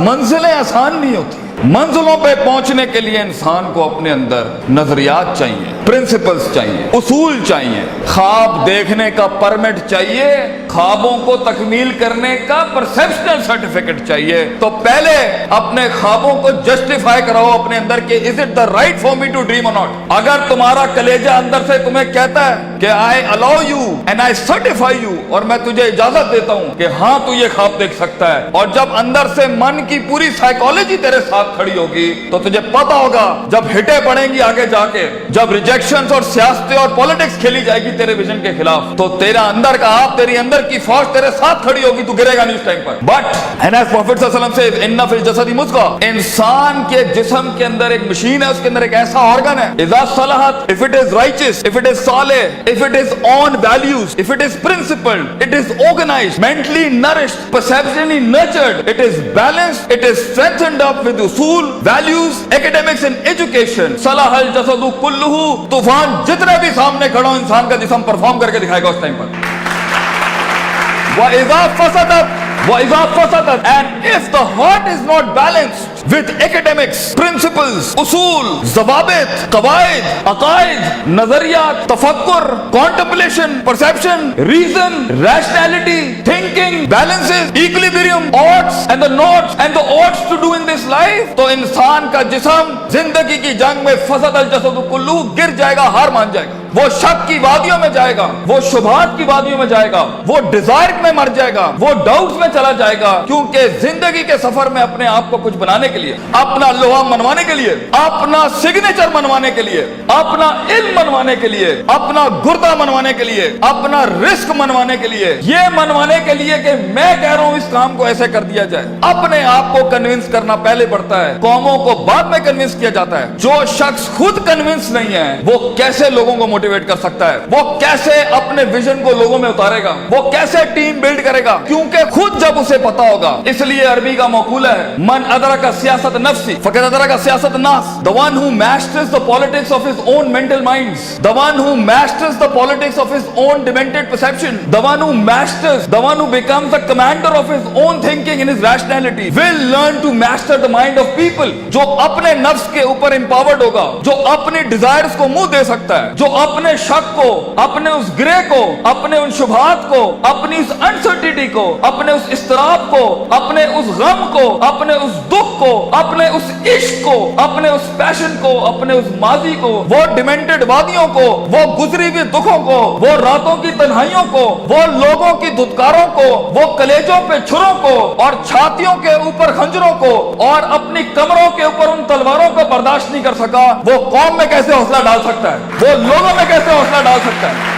मंजिलें आसान नहीं होती। मंजिलों पे पहुंचने के लिए इंसान को अपने अंदर नजरियात चाहिए, प्रिंसिपल्स चाहिए, उसूल चाहिए, ख्वाब देखने का परमिट चाहिए, ख्वाबों को तकमील करने का परसेप्शनल सर्टिफिकेट चाहिए। तो पहले अपने ख्वाबों को जस्टिफाई कराओ अपने अंदर कि is it the right for me to dream और नॉट। अगर तुम्हारा कलेजा अंदर से तुम्हें कहता है कि I allow you and I certify you, और मैं तुझे इजाजत देता हूं कि हाँ तू ये ख्वाब देख सकता है, और जब अंदर से मन की पूरी साइकोलॉजी तेरे साथ खड़ी होगी तो तुझे पता होगा जब हिटे पड़ेंगी आगे जाके, जब रिजेक्शंस और सियासतें और पॉलिटिक्स खेली जाएगी तेरे विजन के खिलाफ, तो तेरा अंदर का आप, तेरी अंदर की फौज तेरे साथ खड़ी होगी, तू गिरेगा नहीं उस टाइम पर। बट एंड एज प्रॉफेट सल्लल्लाहु अलैहि वसल्लम से इन्ना फिल जसदी मुज़ग़ह, इंसान के जिस्म के अंदर एक मशीन है, उसके अंदर एक ऐसा ऑर्गन है, इज़ा सलहत, if it is righteous, if it is सालिह, if it is on values, if it is principled, it is organised, mentally nourished, perceptually nurtured, it is balanced, it is strengthened up with उसूल, values, academics and education, सलाहल जसदु कुल्लुहु, तूफान जितने भी सामने खड़ा हो इंसान का जिस्म परफॉर्म करके दिखाएगा उस टाइम पर। वइज़ा फसदत, वइज़ा फसदत, and if the heart is not balanced with academics, principles, usul, ज़वाबित, क़वाइद, अक़ाइद, नज़रियात, तफक्कुर, contemplation, perception, reason, rationality, thinking, balances, equilibrium, odds and the nots and the odds to do in this life, तो इंसान का जिस्म जिंदगी की जंग में फसद अल जसदु कुल्लू गिर जाएगा, हार मान जाएगा, वो शक की वादियों में जाएगा, वो शुबहात की वादियों में जाएगा, वो डिजायर में मर जाएगा, वो डाउट्स में चला जाएगा, क्योंकि जिंदगी के सफर में अपने आप को कुछ बनाने के लिए, अपना लोहा मनवाने के लिए, अपना सिग्नेचर मनवाने के लिए, अपना इल्म मनवाने के लिए, अपना गुर्दा मनवाने के लिए, अपना रिस्क मनवाने के लिए, ये मनवाने के लिए कि मैं कह रहा हूं इस काम को ऐसे कर दिया जाए, अपने आप को कन्विंस करना पहले पड़ता है, कौमों को बाद में कन्विंस किया जाता है। जो शख्स खुद कन्विंस नहीं है वो कैसे लोगों को मोटिवेट कर सकता है, वो कैसे अपने विजन को लोगों में उतारेगा, वो कैसे टीम बिल्ड करेगा, क्योंकि खुद जब उसे पता होगा। इसलिए अरबी का मकूला है, मन अदरका सियासत नफ्सी फक़द अदरका सियासत नास, the one who masters the politics of his own mental minds, the one who masters the politics of his own demented perception, the one who masters, the one who becomes the commander of his own thinking in his rationality will learn to master the mind of people. जो अपने नफ्स के ऊपर empowered होगा, जो अपनी desires को मुंह दे सकता है, जो अपने शक को, अपने उस ग्रे को, अपने उन शुबहात को, अपनी उस अनसर्टिनिटी को, अपने उस इस्तराब को, अपने उस गम को, अपने उस दुख को, अपने उस इश्क को, अपने उस पैशन को, अपने उस माजी को, वो डिमेंटेड वादियों को, वो गुजरी हुई दुखों को, वो रातों की तन्हाइयों को, वो लोगों की धुतकारों को, वो कलेजों पे छुरों को और छातियों के ऊपर खंजरों को और अपनी कमरों के ऊपर उन तलवारों को बर्दाश्त नहीं कर सका, वो कौम में कैसे हौसला डाल सकता है, वो लोगों में कैसे हौसला डाल सकता है।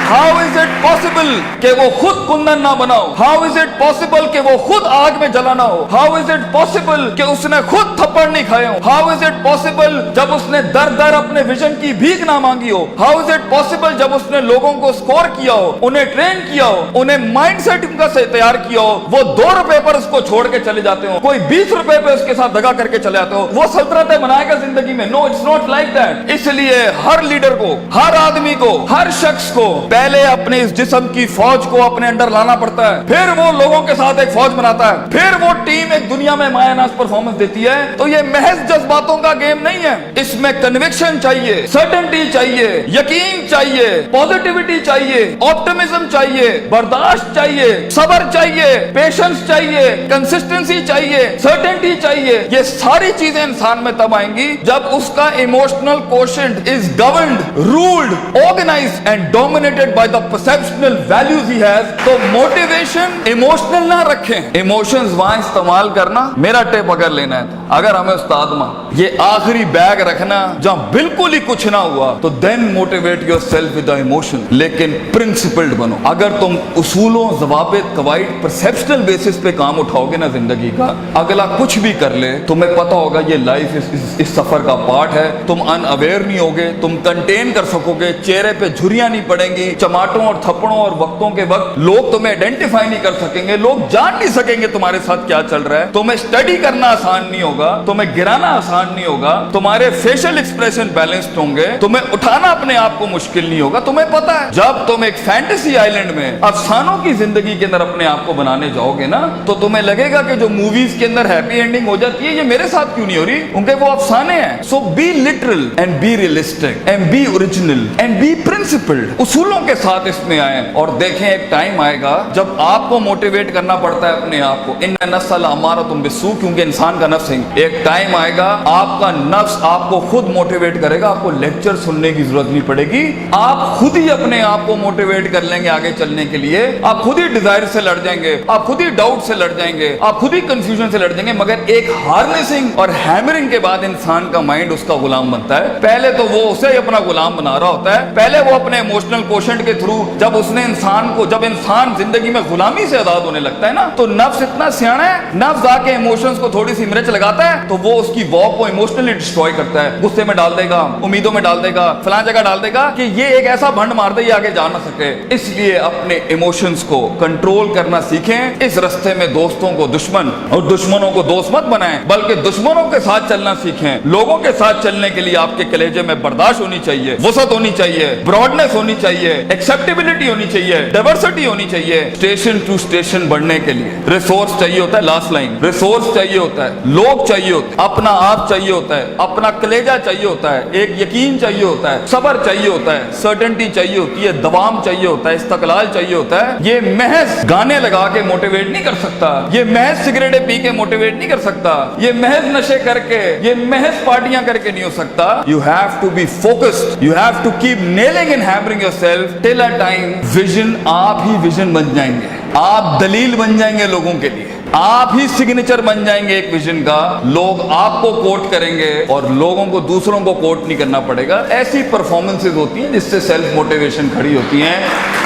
How is it possible कि वो खुद कुंदन ना बनाओ? How is it possible कि वो खुद आग में जला ना हो? How is it possible कि उसने खुद थप्पड़ नहीं खाए हो? How is it possible जब उसने दर दर अपने विजन की भीख ना मांगी हो? How is it possible जब उसने लोगों को स्कोर किया हो, उन्हें ट्रेन किया हो, उन्हें माइंडसेट उनका से तैयार किया हो, वो 2 रुपए पर उसको छोड़ के चले जाते हो, कोई 20 रुपए पे उसके साथ दगा करके चले जाते हो, वो सल्तनतें बनाएगा जिंदगी में? No, it's not like that. इसलिए हर लीडर को, हर आदमी को, हर शख्स को पहले अपने इस जिस्म की फौज को अपने अंदर लाना पड़ता है, फिर वो लोगों के साथ एक फौज बनाता है, फिर वो टीम एक दुनिया में मायानाज परफॉर्मेंस देती है। तो ये महज जज्बातों का गेम नहीं है, इसमें कन्विक्शन चाहिए, सर्टेनिटी चाहिए, यकीन चाहिए, पॉजिटिविटी चाहिए, ऑप्टिमिज्म चाहिए, बर्दाश्त चाहिए, सब्र चाहिए, पेशेंस चाहिए, कंसिस्टेंसी चाहिए, सर्टेनिटी चाहिए। ये सारी चीजें इंसान में तब आएंगी जब उसका emotional quotient is governed, ruled, organised and dominated by the perceptual values he has। To motivation emotional ना रखें, इमोशंस वहां इस्तेमाल करना मेरा टेप अगर लेना है, अगर हमें उस्ताद मां ये आखिरी बैग रखना जहां बिल्कुल ही कुछ ना हुआ, to then motivate yourself with the emotion, लेकिन प्रिंसिपल्ड बनो। अगर तुम उसूलों, ज़वाबित, क़वाइद, परसेप्शनल बेसिस पे काम उठाओगे ना जिंदगी का, अगला कुछ भी कर ले तुम्हें पता होगा ये लाइफ इस सफर का पार्ट है, तुम अनअवेयर नहीं होगे, तुम कंटेन कर सकोगे, चेहरे पे झुर्रियां नहीं पड़ेंगी, चमाटों और थप्पड़ों और वक्तों के वक्त लोग तुम्हें आइडेंटिफाई नहीं कर सकेंगे, लोग जान नहीं सकेंगे तुम्हारे साथ क्या चल रहा है, तुम्हें स्टडी करना आसान नहीं होगा, तुम्हें गिराना आसान नहीं होगा, तुम्हारे फेशियल एक्सप्रेशन बैलेंस्ड होंगे, तुम्हें उठाना अपने आप को मुश्किल नहीं होगा। तुम्हें पता है जब तुम एक फैंटेसी आइलैंड में अफसानों की जिंदगी के अंदर अपने आप को बनाने जाओगे ना, तो तुम्हें लगेगा कि जो मूवीज के अंदर हैप्पी एंडिंग हो जाती है ये मेरे साथ क्यों नहीं हो रही, उनके वो अफसाने हैं। So be literal and be realistic and be original and be principled, उसूलों के साथ इसमें आए और देखें एक टाइम आएगा जब आपको मोटिवेट करना पड़ता है अपने आप को। इन नस्ल अमारा तुम बिस्सू, क्योंकि इंसान का नफ्स है। एक टाइम आएगा आपका नफ्स आपको खुद मोटिवेट करेगा, आपको लेक्चर सुनने की जरूरत नहीं पड़ेगी, आप खुद ही अपने आप को मोटिवेट कर लेंगे आगे चलने के लिए। आप खुद ही डिजायर से लड़ जाएंगे, आप खुद ही डाउट से लड़ जाएंगे, आप खुद ही कंफ्यूजन से लड़ जाएंगे। मगर एक हार्नेसिंग और हैमरिंग के बाद इंसान का माइंड उसका गुलाम बनता है। पहले तो वो उसे ही अपना गुलाम बना रहा होता है, पहले वो अपने इमोशनल कोशेंट के थ्रू जब उसने इंसान को, जब इंसान जिंदगी में गुलामी से आजाद होने लगता है ना, तो नफ्स इतना सियाना है, नफ्स आके इमोशंस को थोड़ी सी मिर्च लगाता है तो वो उसकी वॉक को इमोशनली डिस्ट्रॉय करता है, गुस्से में डाल देगा, उम्मीदों में डाल देगा, फलां जगह डाल देगा कि ये एक ऐसा भंड मार दे ये आगे जा ना सके। इसलिए अपने इमोशंस को कंट्रोल करना सीखें। इस रास्ते में दोस्तों को दुश्मन और दुश्मनों को दोस्त मत बनाएं, बल्कि दुश्मनों के साथ चलना सीखें। लोगों के साथ चलने के लिए आपके कलेजे में बर्दाश्त होनी चाहिए, वसत होनी चाहिए, ब्रॉडनेस होनी चाहिए, एक्सेप्टेबिलिटी होनी चाहिए, डाइवर्सिटी होनी चाहिए। स्टेशन टू स्टेशन बढ़ने के लिए रिसोर्स चाहिए होता है, लास्ट लाइन, रिसोर्स चाहिए होता है, लोग चाहिए होते हैं, अपना आप चाहिए होता है, अपना कलेजा चाहिए होता है, एक यकीन चाहिए होता है, सब्र चाहिए होता है, सर्टेनिटी चाहिए होती है, दवाम चाहिए होता है, इस्तकलाल चाहिए होता है। ये महज गाने लगा के मोटिवेट नहीं कर सकता, ये महज सिगरेटें पी के मोटिवेट नहीं कर सकता, ये महज नशे करके, ये महज पार्टियां करके नहीं हो सकता। You have to be focused, you have to keep nailing and hammering yourself till a time vision, आप ही विजन बन जाएंगे, आप दलील बन जाएंगे लोगों के लिए, आप ही सिग्नेचर बन जाएंगे एक विजन का। लोग आपको कोट करेंगे और लोगों को, दूसरों को कोट नहीं करना पड़ेगा। ऐसी परफॉर्मेंसेज होती हैं जिससे सेल्फ मोटिवेशन खड़ी होती हैं।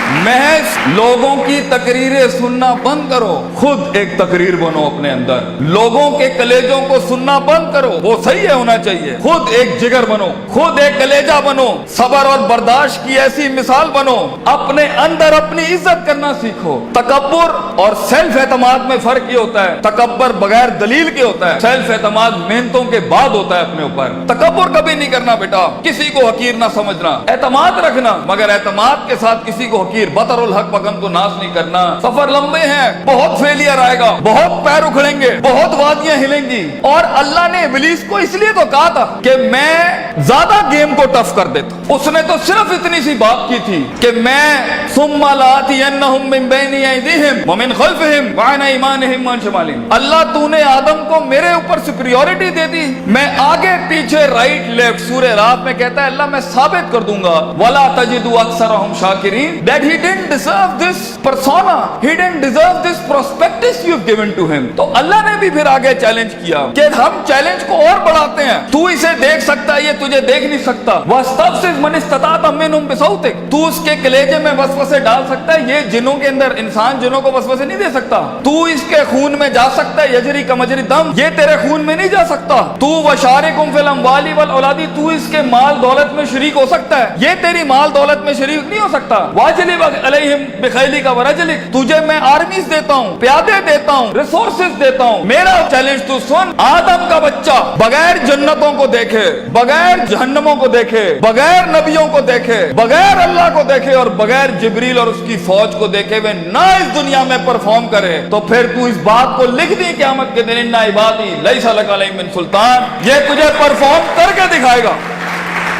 महज लोगों की तकरीरें सुनना बंद करो, खुद एक तकरीर बनो अपने अंदर। लोगों के कलेजों को सुनना बंद करो, वो सही है होना चाहिए, खुद एक जिगर बनो, खुद एक कलेजा बनो, सब्र और बर्दाश्त की ऐसी मिसाल बनो। अपने अंदर अपनी इज्जत करना सीखो। तकब्बुर और सेल्फ एतमाद में फर्क ये होता है, तकब्बुर बगैर दलील के होता है, सेल्फ एतमाद मेहनतों के बाद होता है अपने ऊपर। तकब्बुर कभी नहीं करना बेटा, किसी को हकीर ना समझना, एतमाद रखना, मगर एतमाद के साथ किसी को बतरुल हक पगम को नाश नहीं करना। सफर लंबे हैं, बहुत फेलियर आएगा, बहुत पैर उखड़ेंगे, बहुत वादियां हिलेंगी। और अल्लाह ने इब्लीस को इसलिए तो कहा था कि मैं ज्यादा गेम को टफ कर देता। उसने तो सिर्फ इतनी सी बात की थी कि मैं सुम्मा लाअतियन्नहुम मिन बैनि अयदीहिम व मिन खल्फिहिम व अन अयमानिहिम व अन शमालिहिम। अल्लाह तूने आदम को मेरे ऊपर सुपीरियॉरिटी दे दी, मैं आगे पीछे राइट लेफ्ट, सूरह रात में कहता है अल्लाह मैं साबित कर दूंगा, वला तजिदु अक्सरहुम शाकिरीन, that he didn't deserve this persona, he didn't deserve this prospectus you've given to him। तो अल्लाह ने भी फिर आगे चैलेंज किया कि हम चैलेंज को और बढ़ाते हैं, तू इसे देख सकता है, ये तुझे देख नहीं सकता। वस्तफ्सिज मन इस्तताअत मिनहुम बिसौतिक, तू उसके कलेजे में वसवसे डाल सकता है, ये जिनों के अंदर, इंसान जिनों को वसवसे नहीं दे सकता। तू इसके खून में जा सकता है, यजरी का मजरी दम, ये तेरे खून में नहीं जा सकता। तू वशारिकुम फिल अमवाली वल औलादी, तू इसके माल दौलत में शरीक हो सकता है, ये तेरी माल दौलत में शरीक नहीं हो सकता। वाजिली अलैहिम बिखैली का वरजलिक, तुझे मैं आर्मीज देता हूँ, प्यादे देता हूँ, रिसोर्सेज देता हूँ। मेरा चैलेंज तू सुन, आदम का बच्चा बगैर जन्नतों को देखे, बगैर जहन्नमों को देखे, बगैर नबियों को देखे, बगैर अल्लाह को देखे और बगैर जिब्रील और उसकी फौज को देखे हुए ना इस दुनिया में परफॉर्म करे, तो फिर तू इस बात को लिख दी क़यामत के दिन, इन्ना इबादी लैसा लका अलैहिम मिन सुल्तान, ये तुझे परफॉर्म करके दिखाएगा।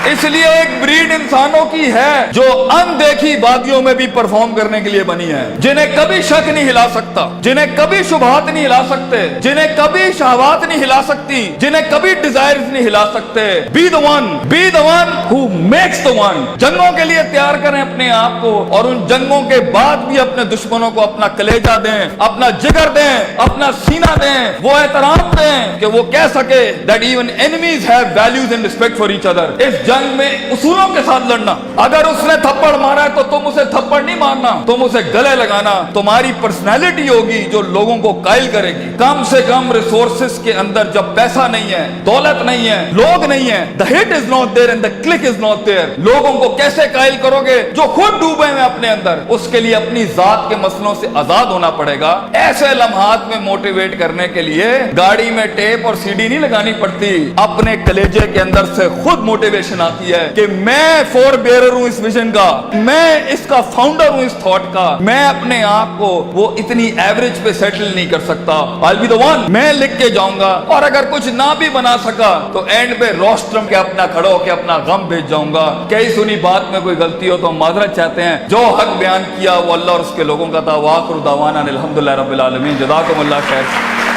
इसलिए एक ब्रीड इंसानों की है जो अनदेखी वादियों में भी परफॉर्म करने के लिए बनी है, जिन्हें कभी शक नहीं हिला सकता, जिन्हें कभी शुबहात नहीं हिला सकते, जिन्हें कभी शहवात नहीं हिला सकती, जिन्हें कभी डिजायर्स नहीं हिला सकते। Be the one who makes the one. जंगों के लिए तैयार करें अपने आप को, और उन जंगों के बाद भी अपने दुश्मनों को अपना कलेजा दें, अपना जिगर दें, अपना सीना दें, वो एहतराम दें कि वो कह सके that even enemies have values and respect for each other. इस जंग में उसूलों के साथ लड़ना। अगर उसने थप्पड़ मारा है तो तुम उसे थप्पड़ नहीं मारना, तुम उसे गले लगाना। तुम्हारी पर्सनैलिटी होगी जो लोगों को कायल करेगी। कम से कम रिसोर्सेस के अंदर जब पैसा नहीं है, दौलत नहीं है, लोग नहीं है, the hit is not there and the click is not there, लोगों को कैसे कायल करोगे जो खुद डूबे हैं अपने अंदर? उसके लिए अपनी जात के मसलों से आजाद होना पड़ेगा। ऐसे लम्हात में मोटिवेट करने के लिए गाड़ी में टेप और सीडी नहीं लगानी पड़ती, अपने कलेजे के अंदर से खुद मोटिवेशन आती है कि मैं फोर बेरर हूं इस विजन का, मैं इसका फाउंडर हूं इस थॉट का। मैं अपने आप को वो इतनी एवरेज पे सेटल नहीं कर सकता। I'll be the one, मैं लिख के जाऊंगा, और अगर कुछ ना भी बना सका तो एंड पे रोस्ट्रम के अपना खड़ो के अपना गम भेज जाऊंगा। कई सुनी बात में कोई गलती हो तो माजरत चाहते हैं। जो हक बयान किया वो अल्लाह और उसके लोगों का था। वाखिर दावाना अनिल हम्दुलिल्लाहि रब्बिल आलमीन। जज़ाकुमुल्लाह खैर।